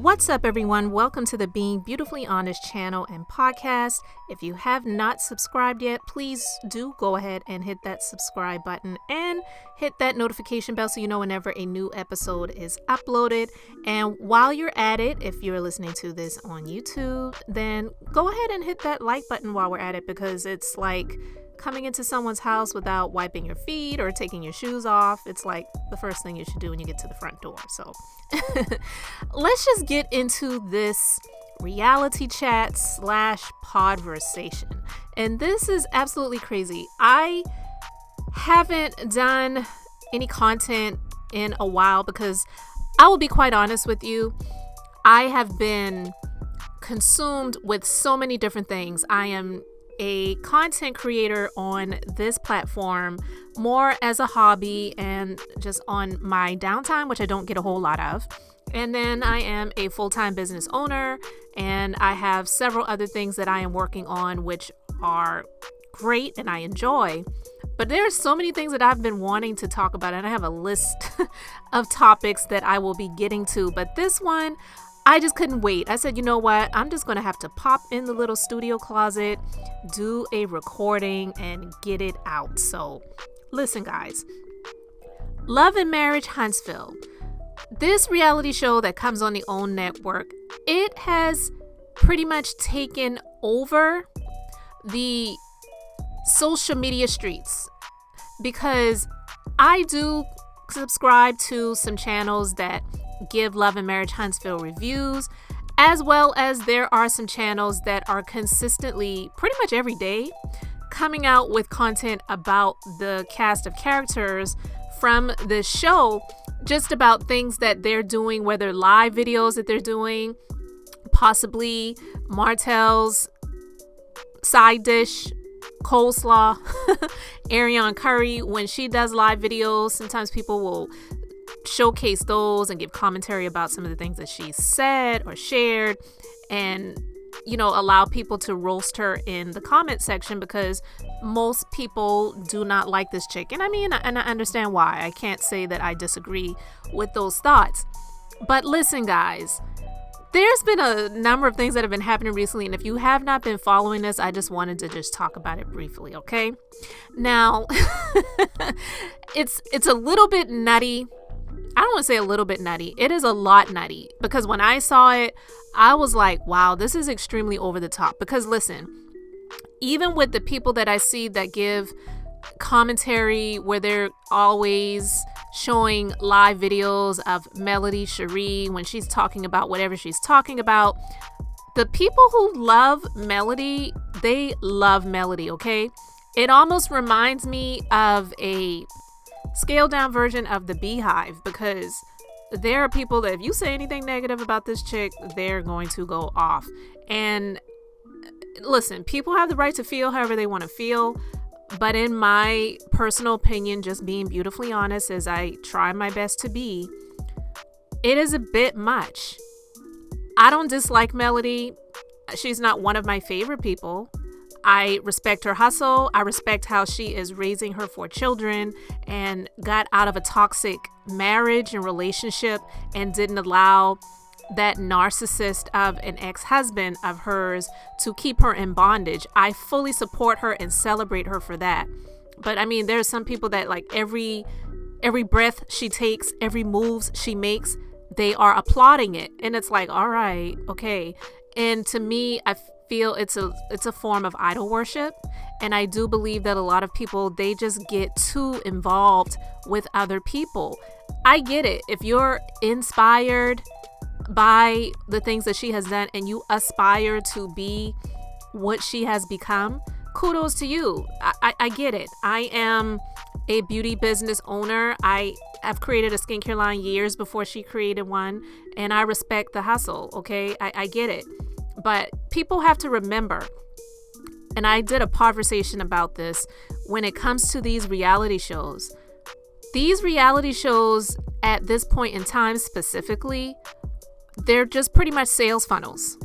What's up, everyone? Welcome to the Being Beautifully Honest channel and podcast. If you have not subscribed yet, please do go ahead and hit that subscribe button and hit that notification bell so you know whenever a new episode is uploaded. And while you're at it, if you're listening to this on YouTube, then go ahead and hit that like button while we're at it, because it's like coming into someone's house without wiping your feet or taking your shoes off. It's like the first thing you should do when you get to the front door. So let's just get into this reality chat / podversation. And this is absolutely crazy. I haven't done any content in a while because I will be quite honest with you. I have been consumed with so many different things. I am a content creator on this platform more as a hobby and just on my downtime, which I don't get a whole lot of. And then I am a full-time business owner, and I have several other things that I am working on, which are great and I enjoy. But there are so many things that I've been wanting to talk about, and I have a list of topics that I will be getting to. But this one, I just couldn't wait. I said, you know what? I'm just going to have to pop in the little studio closet, do a recording, and get it out. So listen, guys. Love and Marriage Huntsville. This reality show that comes on the OWN network, it has pretty much taken over the social media streets, because I do subscribe to some channels that give Love and Marriage Huntsville reviews, as well as there are some channels that are consistently, pretty much every day, coming out with content about the cast of characters from this show, just about things that they're doing, whether live videos that they're doing, possibly Martell's side dish, coleslaw, Ariana Curry, when she does live videos, sometimes people will showcase those and give commentary about some of the things that she said or shared, and allow people to roast her in the comment section, because most people do not like this chick. And I understand why. I can't say that I disagree with those thoughts. But listen, guys, there's been a number of things that have been happening recently, and if you have not been following this, I just wanted to just talk about it briefly, okay? Now, it's a little bit nutty. I don't want to say a little bit nutty. It is a lot nutty, because when I saw it, I was like, wow, this is extremely over the top. Because listen, even with the people that I see that give commentary where they're always showing live videos of Melody Cherie when she's talking about whatever she's talking about, the people who love Melody, they love Melody, okay? It almost reminds me of a scaled down version of the Beehive, because there are people that if you say anything negative about this chick, they're going to go off. And listen, people have the right to feel however they want to feel, but in my personal opinion, just being beautifully honest, as I try my best to be, it is a bit much. I don't dislike Melody. She's not one of my favorite people. I respect her hustle. I respect how she is raising her 4 children and got out of a toxic marriage and relationship and didn't allow that narcissist of an ex-husband of hers to keep her in bondage. I fully support her and celebrate her for that. But there's some people that like every breath she takes, every moves she makes, they are applauding it. And it's like, all right, okay. And to me, I feel it's a form of idol worship, and I do believe that a lot of people, they just get too involved with other people. I get it. If you're inspired by the things that she has done and you aspire to be what she has become, kudos to you. I get it. I am a beauty business owner. I have created a skincare line years before she created one, and I respect the hustle, okay? I get it. But people have to remember, and I did a conversation about this, when it comes to these reality shows at this point in time specifically, they're just pretty much sales funnels.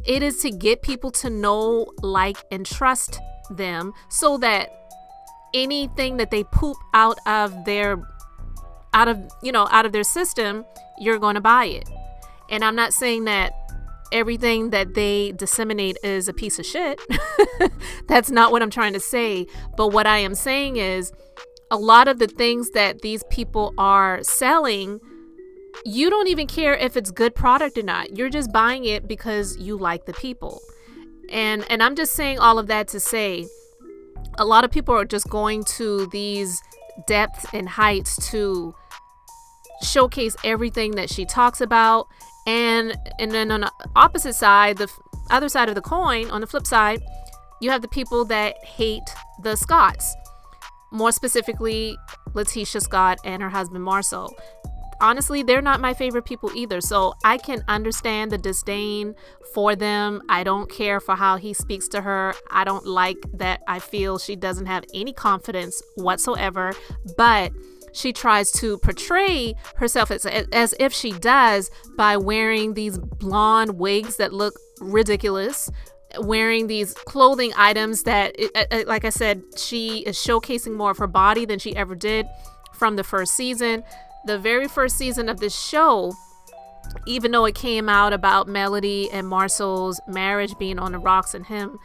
It is to get people to know, like, and trust them, so that anything that they poop out of their system, you're going to buy it. And I'm not saying that everything that they disseminate is a piece of shit. That's not what I'm trying to say. But what I am saying is a lot of the things that these people are selling, you don't even care if it's good product or not. You're just buying it because you like the people. And I'm just saying all of that to say a lot of people are just going to these depths and heights to showcase everything that she talks about. And then on the opposite side, the other side of the coin, on the flip side, you have the people that hate the Scotts. More specifically, Letitia Scott and her husband Marcel. Honestly, they're not my favorite people either. So I can understand the disdain for them. I don't care for how he speaks to her. I don't like that. I feel she doesn't have any confidence whatsoever. But she tries to portray herself as if she does by wearing these blonde wigs that look ridiculous, wearing these clothing items that, like I said, she is showcasing more of her body than she ever did from the first season. The very first season of this show, even though it came out about Melody and Marcel's marriage being on the rocks and him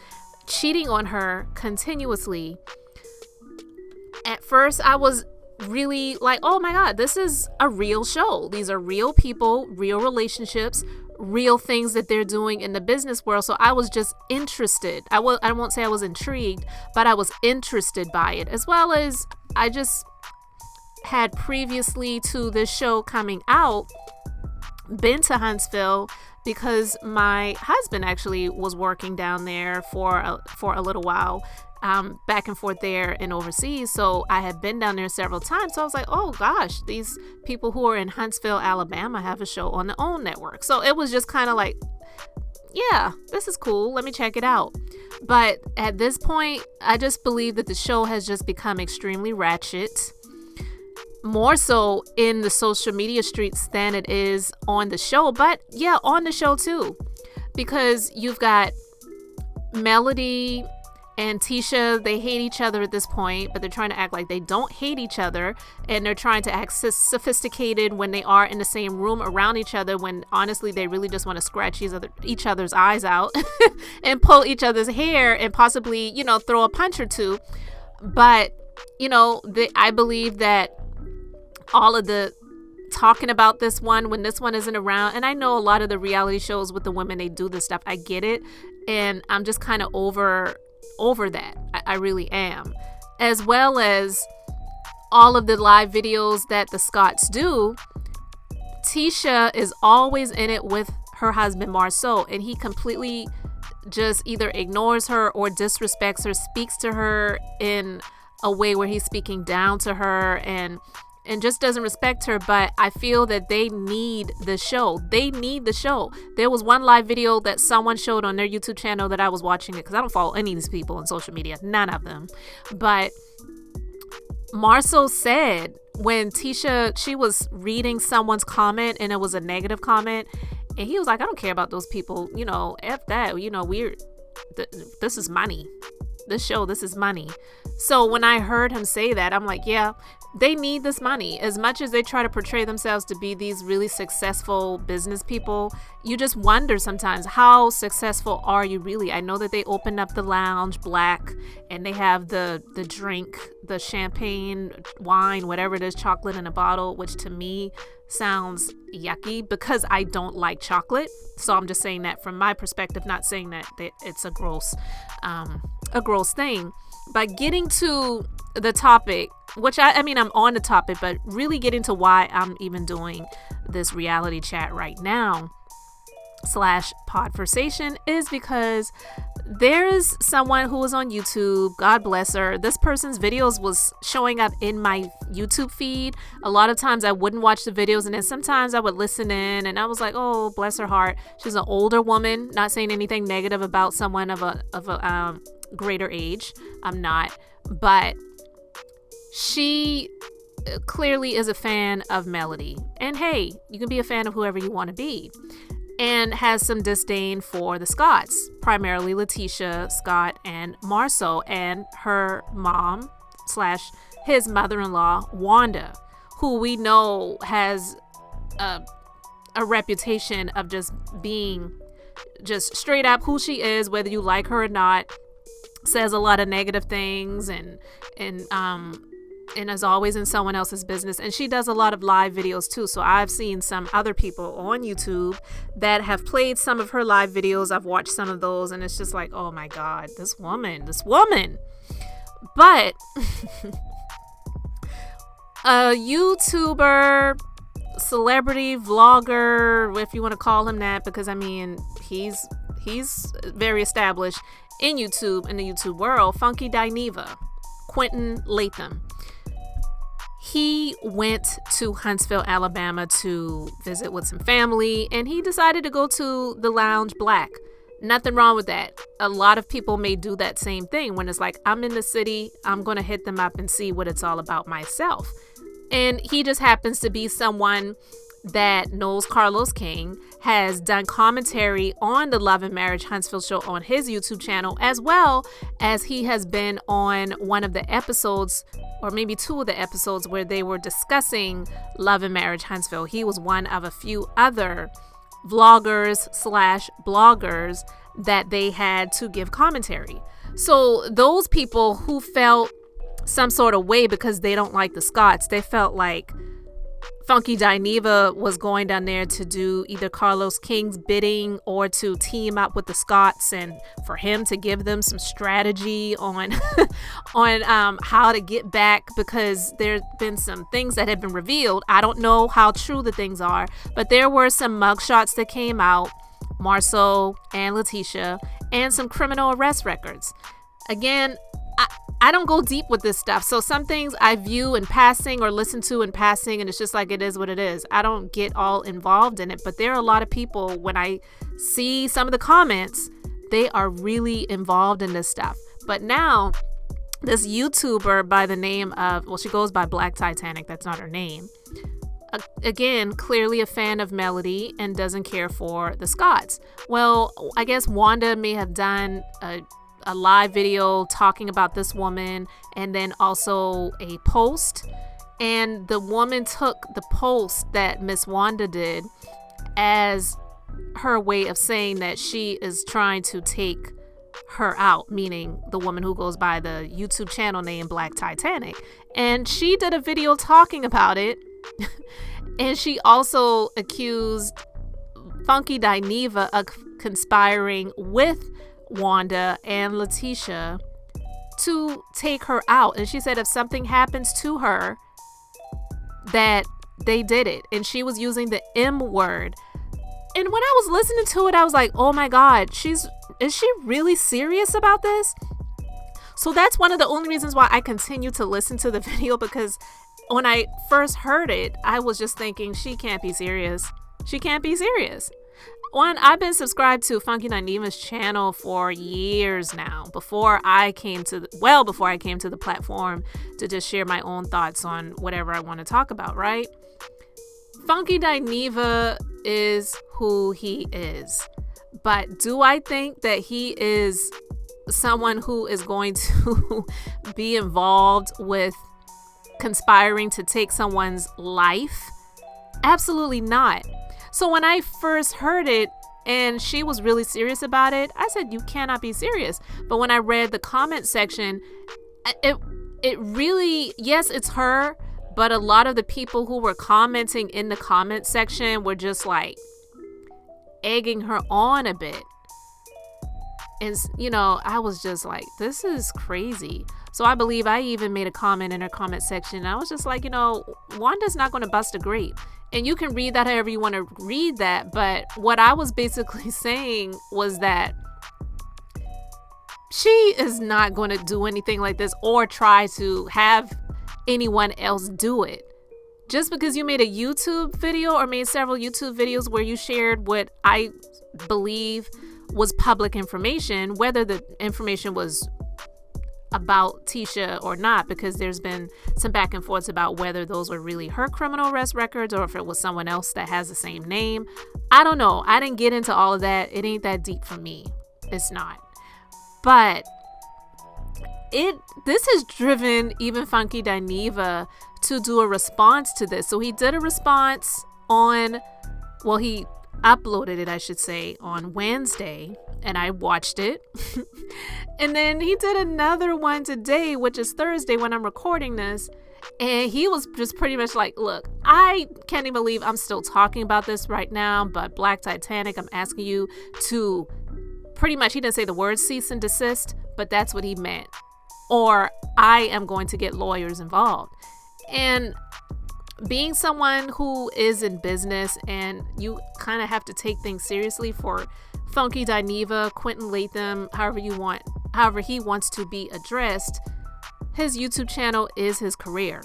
cheating on her continuously, at first I was really like, oh my God, this is a real show. These are real people, real relationships, real things that they're doing in the business world. So I was just interested. I won't say I was intrigued, but I was interested by it, as well as I just had previously to this show coming out been to Huntsville because my husband actually was working down there for a little while, back and forth there and overseas. So I had been down there several times. So I was like, oh gosh, these people who are in Huntsville, Alabama have a show on their own network. So it was just kind of like, yeah, this is cool. Let me check it out. But at this point, I just believe that the show has just become extremely ratchet. More so in the social media streets than it is on the show. But yeah, on the show too. Because you've got Melody and Tisha, they hate each other at this point, but they're trying to act like they don't hate each other. And they're trying to act sophisticated when they are in the same room around each other, when honestly they really just want to scratch each other's eyes out and pull each other's hair and possibly, throw a punch or two. But, I believe that all of the talking about this one when this one isn't around, and I know a lot of the reality shows with the women, they do this stuff. I get it. And I'm just kind of over that. I really am. As well as all of the live videos that the Scotts do, Tisha is always in it with her husband Marceau, and he completely just either ignores her or disrespects her, speaks to her in a way where he's speaking down to her and just doesn't respect her. But I feel that they need the show. They need the show. There was one live video that someone showed on their YouTube channel that I was watching it because I don't follow any of these people on social media. None of them. But Marcel said when Tisha, she was reading someone's comment and it was a negative comment. And he was like, I don't care about those people. F that. This is money. This show, this is money. So when I heard him say that, I'm like, yeah, they need this money. As much as they try to portray themselves to be these really successful business people, you just wonder sometimes, how successful are you really? I know that they opened up the LAMH Black and they have the drink, the champagne, wine, whatever it is, chocolate in a bottle, which to me sounds yucky because I don't like chocolate. So I'm just saying that from my perspective, not saying that it's a gross thing. But getting to the topic, which I'm on the topic, but really getting to why I'm even doing this reality chat right now /podversation is because there's someone who was on YouTube. God bless her. This person's videos was showing up in my YouTube feed. A lot of times I wouldn't watch the videos, and then sometimes I would listen in, and I was like, oh, bless her heart. She's an older woman. Not saying anything negative about someone of a greater age. I'm not. But she clearly is a fan of Melody. And hey, you can be a fan of whoever you want to be. And has some disdain for the Scotts, primarily Letitia Scott and Marceau, and her mom / his mother-in-law, Wanda, who we know has a reputation of just being just straight up who she is, whether you like her or not. Says a lot of negative things and is always in someone else's business. And she does a lot of live videos too. So I've seen some other people on YouTube that have played some of her live videos. I've watched some of those, and it's just like, oh my God, this woman. But a YouTuber, celebrity, vlogger, if you want to call him that, because I mean, he's very established in the YouTube world, Funky Dineva, Quentin Latham. He went to Huntsville, Alabama to visit with some family, and he decided to go to the Lounge Black. Nothing wrong with that. A lot of people may do that same thing when it's like, I'm in the city, I'm going to hit them up and see what it's all about myself. And he just happens to be someone that knows Carlos King, has done commentary on the Love and Marriage Huntsville show on his YouTube channel, as well as he has been on one of the episodes, or maybe two of the episodes, where they were discussing Love and Marriage Huntsville. He was one of a few other vloggers/bloggers that they had to give commentary. So those people who felt some sort of way because they don't like the Scotts, they felt like Funky Dineva was going down there to do either Carlos King's bidding or to team up with the Scotts, and for him to give them some strategy on how to get back, because there's been some things that have been revealed. I don't know how true the things are, but there were some mugshots that came out, Marceau and Letitia, and some criminal arrest records. Again, I don't go deep with this stuff. So some things I view in passing or listen to in passing, and it's just like, it is what it is. I don't get all involved in it. But there are a lot of people, when I see some of the comments, they are really involved in this stuff. But now this YouTuber by the name of, well, she goes by Black Titanic. That's not her name. Again, clearly a fan of Melody and doesn't care for the Scotts. Well, I guess Wanda may have done a live video talking about this woman, and then also a post, and the woman took the post that Miss Wanda did as her way of saying that she is trying to take her out, meaning the woman who goes by the YouTube channel name Black Titanic. And she did a video talking about it and she also accused Funky Dineva of conspiring with Wanda and Letitia to take her out. And she said if something happens to her, that they did it. And she was using the M word. And when I was listening to it, I was like, oh my God, is she really serious about this? So that's one of the only reasons why I continue to listen to the video, because when I first heard it, I was just thinking, she can't be serious. She can't be serious. One, I've been subscribed to Funky Dineva's channel for years now, before I came to the platform to just share my own thoughts on whatever I want to talk about, right? Funky Dineva is who he is. But do I think that he is someone who is going to be involved with conspiring to take someone's life? Absolutely not. So when I first heard it and she was really serious about it, I said, you cannot be serious. But when I read the comment section, it really, yes, it's her, but a lot of the people who were commenting in the comment section were just like egging her on a bit. And, you know, I was just like, this is crazy. So I believe I even made a comment in her comment section. I was just like, you know, Wanda's not going to bust a grape. And you can read that however you want to read that. But what I was basically saying was that she is not going to do anything like this or try to have anyone else do it. Just because you made a YouTube video or made several YouTube videos where you shared what I believe was public information, whether the information was about Tisha or not, because there's been some back and forth about whether those were really her criminal arrest records or if it was someone else that has the same name. I don't know. I didn't get into all of that. It ain't that deep for me. It's not. But this has driven even Funky Dineva to do a response to this. So he did a response on Well, he uploaded it, I should say, on Wednesday, and I watched it. And then he did another one today, which is Thursday when I'm recording this. And he was just pretty much like, look, I can't even believe I'm still talking about this right now, but Black Titanic, I'm asking you to pretty much, he didn't say the word cease and desist, but that's what he meant. Or I am going to get lawyers involved. And being someone who is in business and you kind of have to take things seriously, for Funky Dineva, Quentin Latham, however he wants to be addressed, his YouTube channel is his career.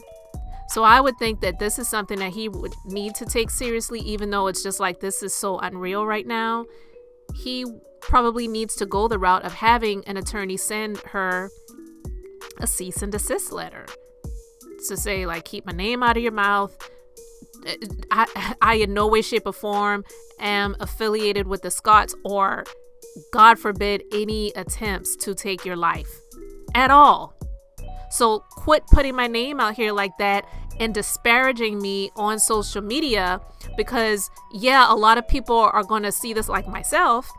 So I would think that this is something that he would need to take seriously, even though it's just like, this is so unreal right now. He probably needs to go the route of having an attorney send her a cease and desist letter to say, like, keep my name out of your mouth. I in no way, shape, or form am affiliated with the Scotts, or, God forbid, any attempts to take your life at all. So quit putting my name out here like that and disparaging me on social media, because, yeah, a lot of people are going to see this, like myself,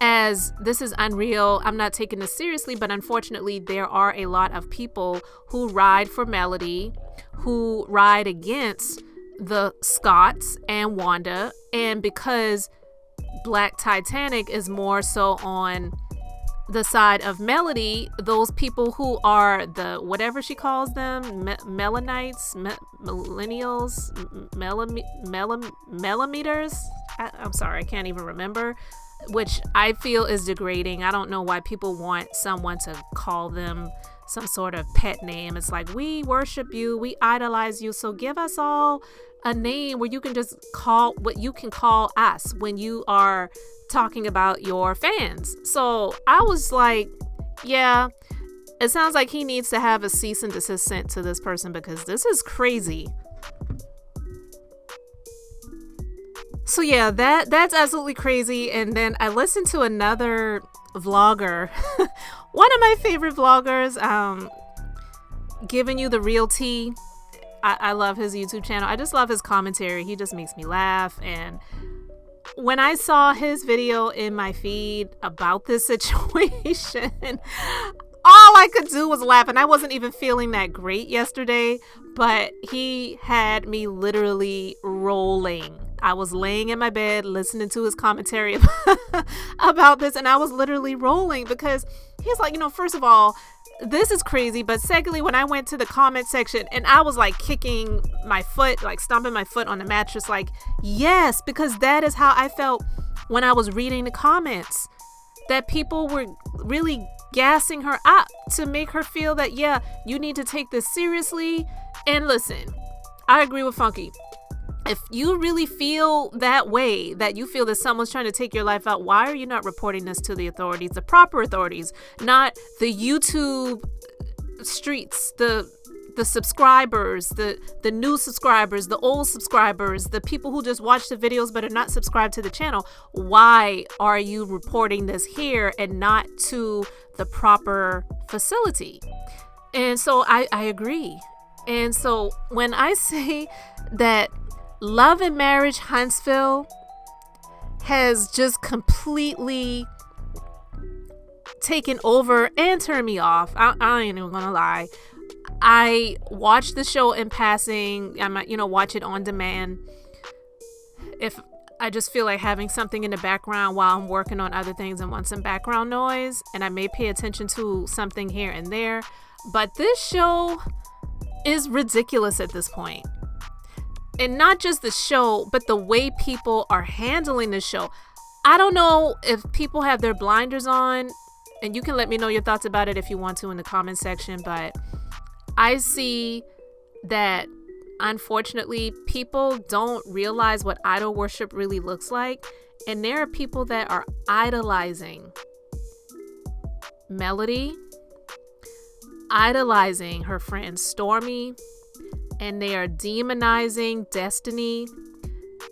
as this is unreal. I'm not taking this seriously, but unfortunately, there are a lot of people who ride for Melody, who ride against the Scotts and Wanda, and because Black Titanic is more so on the side of Melody, those people who are the, whatever she calls them, melanites, millennials, millimeters, I'm sorry, I can't even remember, which I feel is degrading. I don't know why people want someone to call them some sort of pet name. It's like, we worship you, we idolize you, so give us all a name where you can just call what you can call us when you are talking about your fans. So I was like, yeah, it sounds like he needs to have a cease and desist sent to this person, because this is crazy. So yeah, that's absolutely crazy. And then I listened to another vlogger, one of my favorite vloggers, giving you the real tea. I love his YouTube channel. I just love his commentary. He just makes me laugh. And when I saw his video in my feed about this situation, all I could do was laugh. And I wasn't even feeling that great yesterday, but he had me literally rolling. I was laying in my bed listening to his commentary about this, and I was literally rolling, because he's like, first of all, this is crazy. But secondly, when I went to the comment section and I was like kicking my foot, like stomping my foot on the mattress, like, yes, because that is how I felt when I was reading the comments, that people were really gassing her up to make her feel that, yeah, you need to take this seriously. And listen, I agree with Funky. If you really feel that way, that you feel that someone's trying to take your life out, why are you not reporting this to the authorities, the proper authorities, not the YouTube streets, the subscribers, the new subscribers, the old subscribers, the people who just watch the videos but are not subscribed to the channel? Why are you reporting this here and not to the proper facility? And so I agree. And so when I say that Love and Marriage Huntsville has just completely taken over and turned me off, I ain't even gonna lie. I watch the show in passing. I might, watch it on demand if I just feel like having something in the background while I'm working on other things and want some background noise, and I may pay attention to something here and there. But this show is ridiculous at this point. And not just the show, but the way people are handling the show. I don't know if people have their blinders on, and you can let me know your thoughts about it if you want to in the comment section. But I see that, unfortunately, people don't realize what idol worship really looks like. And there are people that are idolizing Melody, idolizing her friend Stormy, and they are demonizing Destiny,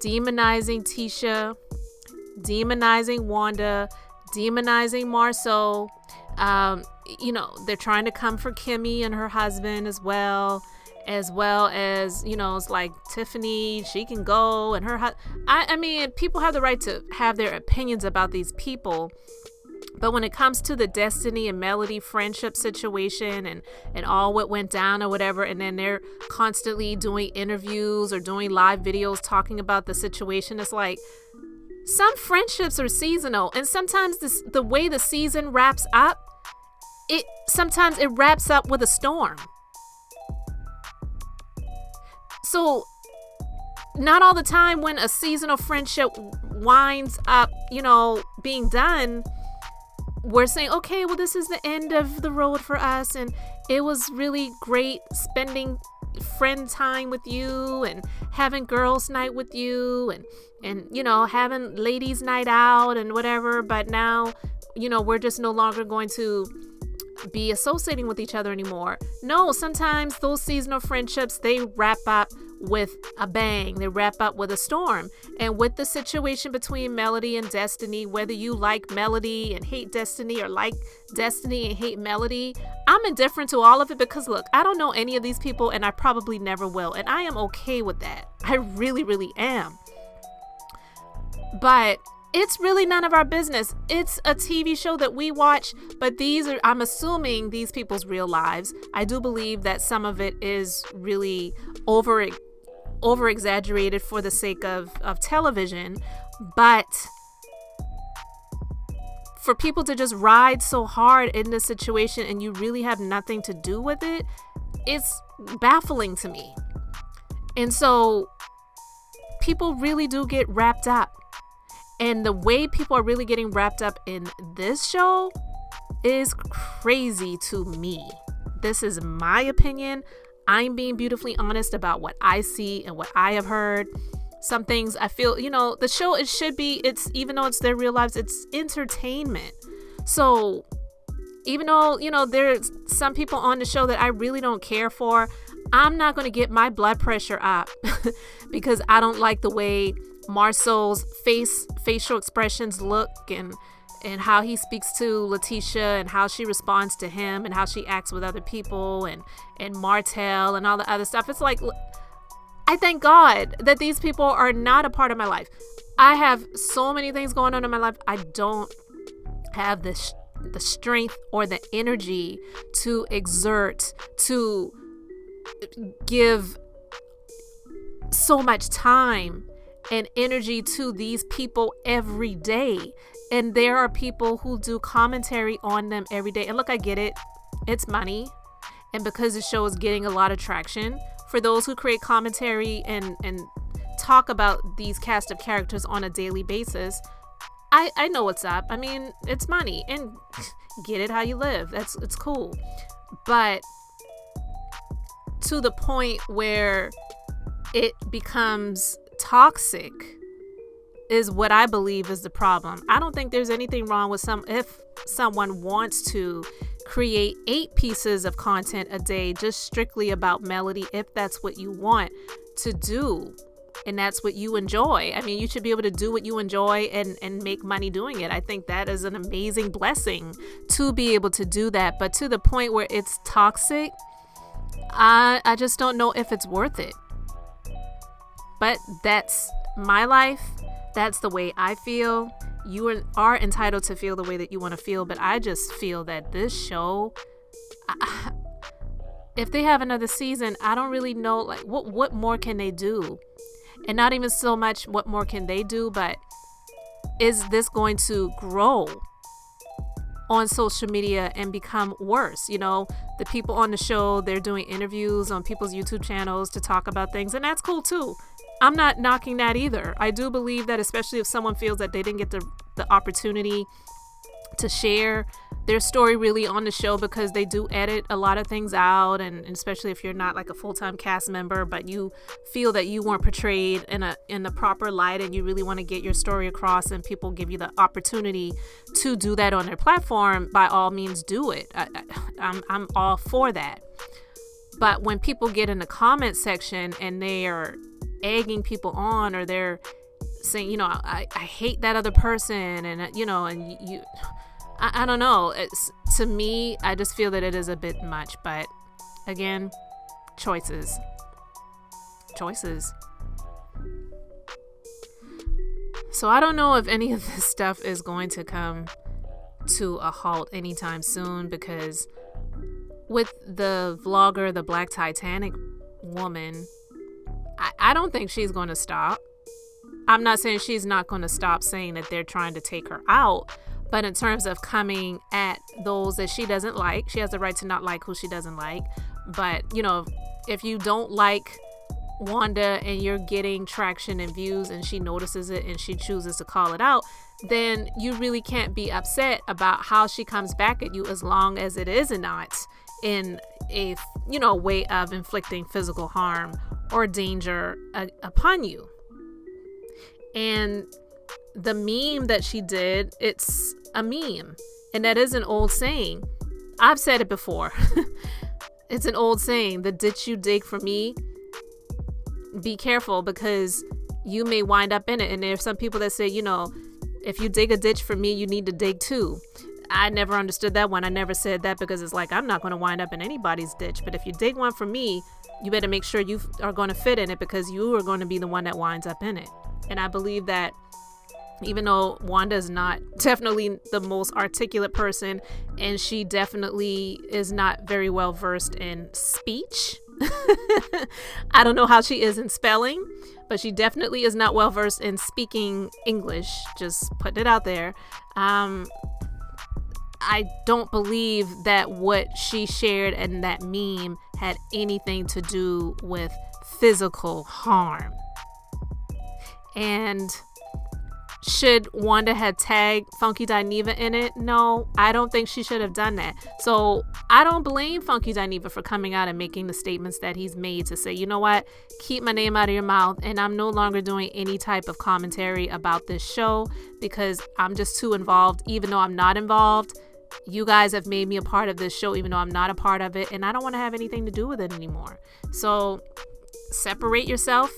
demonizing Tisha, demonizing Wanda, demonizing Marceau. They're trying to come for Kimmy and her husband as well. as well as, it's like Tiffany, she can go, and I mean, people have the right to have their opinions about these people. But when it comes to the Destiny and Melody friendship situation and all what went down or whatever, and then they're constantly doing interviews or doing live videos talking about the situation, it's like some friendships are seasonal. And sometimes the way the season wraps up, sometimes it wraps up with a storm. So not all the time when a seasonal friendship winds up, being done, we're saying, okay, well, this is the end of the road for us. And it was really great spending friend time with you and having girls night with you and having ladies night out and whatever. But now, we're just no longer going to be associating with each other anymore. No, sometimes those seasonal friendships, they wrap up with a bang. They wrap up with a storm. And with the situation between Melody and Destiny, whether you like Melody and hate Destiny or like Destiny and hate Melody, I'm indifferent to all of it because, look, I don't know any of these people and I probably never will. And I am okay with that. I really, really am. But it's really none of our business. It's a TV show that we watch, but I'm assuming these people's real lives. I do believe that some of it is really over exaggerated for the sake of television, but for people to just ride so hard in this situation and you really have nothing to do with it, it's baffling to me. And so people really do get wrapped up. And the way people are really getting wrapped up in this show is crazy to me. This is my opinion. I'm being beautifully honest about what I see and what I have heard. Some things I feel, the show, even though it's their real lives, it's entertainment. So even though, there's some people on the show that I really don't care for, I'm not going to get my blood pressure up because I don't like the way Marcel's facial expressions look and how he speaks to Letitia and how she responds to him and how she acts with other people and Martell and all the other stuff. It's like, I thank God that these people are not a part of my life. I have so many things going on in my life. I don't have the strength or the energy to exert, to give so much time and energy to these people every day. And there are people who do commentary on them every day. And look, I get it. It's money. And because the show is getting a lot of traction, for those who create commentary and talk about these cast of characters on a daily basis, I know what's up. I mean, it's money and get it how you live. It's cool. But to the point where it becomes toxic is what I believe is the problem. I don't think there's anything wrong with if someone wants to create 8 pieces of content a day just strictly about Melody, if that's what you want to do and that's what you enjoy. I mean, you should be able to do what you enjoy and make money doing it. I think that is an amazing blessing to be able to do that. But to the point where it's toxic, I just don't know if it's worth it. But that's my life. That's the way I feel. You are entitled to feel the way that you want to feel. But I just feel that this show, if they have another season, I don't really know, like, what more can they do? And not even so much what more can they do, but is this going to grow on social media and become worse? The people on the show, they're doing interviews on people's YouTube channels to talk about things, and that's cool too. I'm not knocking that either. I do believe that, especially if someone feels that they didn't get the opportunity to share their story really on the show, because they do edit a lot of things out, and especially if you're not like a full-time cast member, but you feel that you weren't portrayed in the proper light and you really want to get your story across and people give you the opportunity to do that on their platform, by all means do it. I'm all for that. But when people get in the comment section and they are egging people on, or they're saying, I hate that other person, and I don't know. To me, I just feel that it is a bit much. But again, choices. So I don't know if any of this stuff is going to come to a halt anytime soon, because with the vlogger, the Black Titanic woman, I don't think she's going to stop. I'm not saying she's not going to stop saying that they're trying to take her out, but in terms of coming at those that she doesn't like, she has the right to not like who she doesn't like. But, you know, if you don't like Wanda and you're getting traction and views and she notices it and she chooses to call it out, then you really can't be upset about how she comes back at you, as long as it is not in a, you know, way of inflicting physical harm or danger upon you. And the meme that she did, it's a meme, and that is an old saying. I've said it before. It's an old saying: the ditch you dig for me, be careful, because you may wind up in it. And there's some people that say, you know, if you dig a ditch for me, you need to dig too. I never understood that one. I never said that, because it's like, I'm not going to wind up in anybody's ditch. But if you dig one for me, you better make sure you are going to fit in it, because you are going to be the one that winds up in it. And I believe that even though Wanda is not definitely the most articulate person, and she definitely is not very well versed in speech. I don't know how she is in spelling, but she definitely is not well versed in speaking English. Just putting it out there. I don't believe that what she shared in that meme had anything to do with physical harm. And should Wanda have tagged Funky Dineva in it? No, I don't think she should have done that. So I don't blame Funky Dineva for coming out and making the statements that he's made, to say, you know what, keep my name out of your mouth, and I'm no longer doing any type of commentary about this show, because I'm just too involved. Even though I'm not involved, you guys have made me a part of this show, even though I'm not a part of it, and I don't want to have anything to do with it anymore. So separate yourself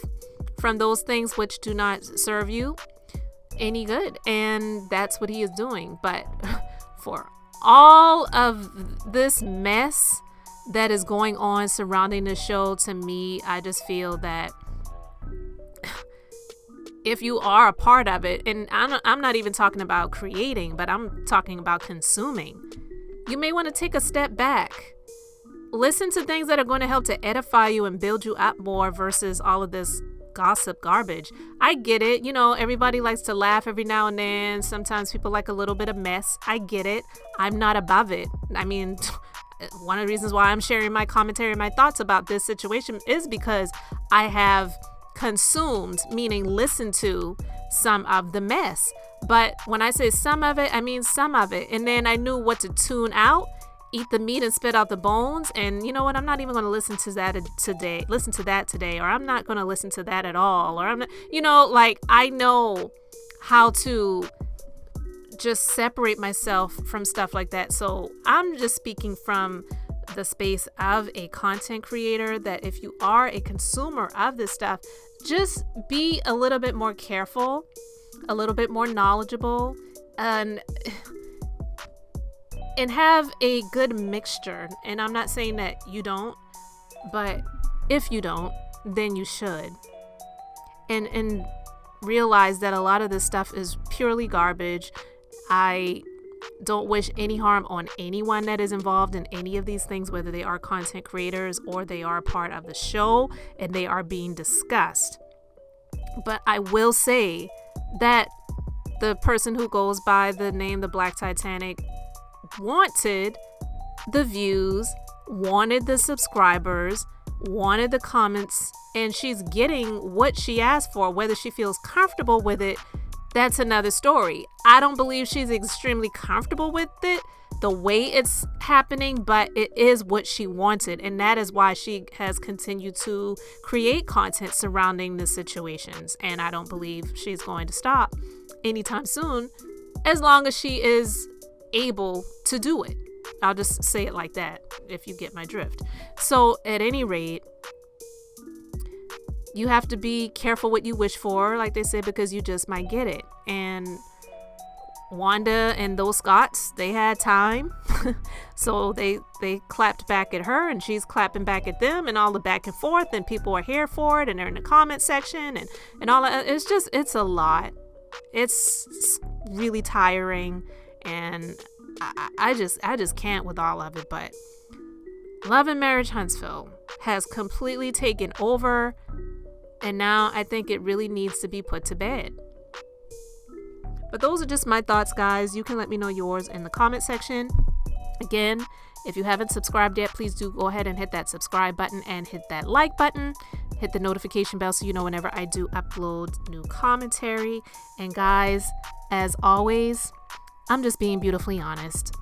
from those things which do not serve you any good, and that's what he is doing. But for all of this mess that is going on surrounding the show, to me, I just feel that if you are a part of it, and I'm not even talking about creating, but I'm talking about consuming, you may want to take a step back. Listen to things that are going to help to edify you and build you up more, versus all of this gossip garbage. I get it. You know, everybody likes to laugh every now and then. Sometimes people like a little bit of mess. I get it. I'm not above it. I mean, one of the reasons why I'm sharing my commentary and my thoughts about this situation is because I have consumed, meaning listened to, some of the mess. But when I say some of it, I mean some of it. And then I knew what to tune out, eat the meat and spit out the bones. And you know what? I'm not even going to listen to that today, or I'm not going to listen to that at all. Or I'm not, you know, like, I know how to just separate myself from stuff like that. So I'm just speaking from the space of a content creator, that if you are a consumer of this stuff, just be a little bit more careful, a little bit more knowledgeable, and have a good mixture. And I'm not saying that you don't, but if you don't, then you should. And realize that a lot of this stuff is purely garbage. I don't wish any harm on anyone that is involved in any of these things, whether they are content creators or they are part of the show and they are being discussed. But I will say that the person who goes by the name The Black Titanic wanted the views, wanted the subscribers, wanted the comments, and she's getting what she asked for. Whether she feels comfortable with it, that's another story. I don't believe she's extremely comfortable with it, the way it's happening, but it is what she wanted. And that is why she has continued to create content surrounding the situations. And I don't believe she's going to stop anytime soon, as long as she is able to do it. I'll just say it like that, if you get my drift. So at any rate, you have to be careful what you wish for, like they said, because you just might get it. And Wanda and those Scots, they had time. So they clapped back at her, and she's clapping back at them, and all the back and forth, and people are here for it, and they're in the comment section and all that. It's a lot. It's really tiring, and I just can't with all of it. But Love and Marriage Huntsville has completely taken over, and now I think it really needs to be put to bed. But those are just my thoughts, guys. You can let me know yours in the comment section. Again, if you haven't subscribed yet, please do go ahead and hit that subscribe button and hit that like button. Hit the notification bell so you know whenever I do upload new commentary. And guys, as always, I'm just being beautifully honest.